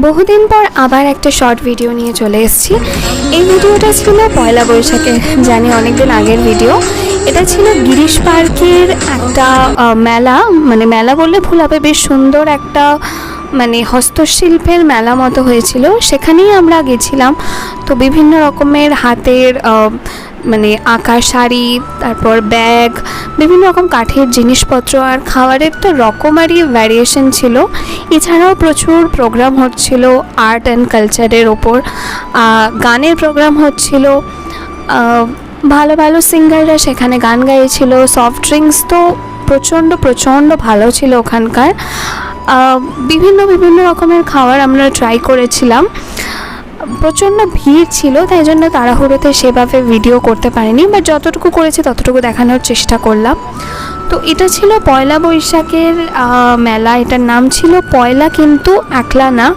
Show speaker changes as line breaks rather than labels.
বহুদিন পর আবার একটা শর্ট ভিডিও নিয়ে চলে এসেছি। এই ভিডিওটা ছিল পয়লা বৈশাখে, জানি অনেকদিন আগের ভিডিও। এটা ছিল গিরিশ পার্কের একটা মেলা, মানে মেলা বললে ভুল হবে, বেশ সুন্দর একটা মানে হস্তশিল্পের মেলা মতো হয়েছিল, সেখানেই আমরা গেছিলাম। তো বিভিন্ন রকমের হাতের মানে আঁকা শাড়ি, তারপর ব্যাগ, বিভিন্ন রকম কাঠের জিনিসপত্র, আর খাবারের তো রকমারি ভ্যারিয়েশন ছিল। এছাড়াও প্রচুর প্রোগ্রাম হচ্ছিল আর্ট অ্যান্ড কালচারের ওপর, গানের প্রোগ্রাম হচ্ছিল, ভালো ভালো সিঙ্গাররা সেখানে গান গাইছিল। সফট ড্রিঙ্কস তো প্রচণ্ড ভালো ছিল ওখানকার। বিভিন্ন রকমের খাবার আমরা ট্রাই করেছিলাম। প্রচণ্ড ভিড় ছিল, তাই জন্য তাড়াহুড়োতে সেভাবে ভিডিও করতে পারিনি, বাট যতটুকু করেছি ততটুকু দেখানোর চেষ্টা করলাম। তো এটা ছিল পয়লা বৈশাখের মেলা। এটার নাম ছিল পয়লা কিন্তু একলা না।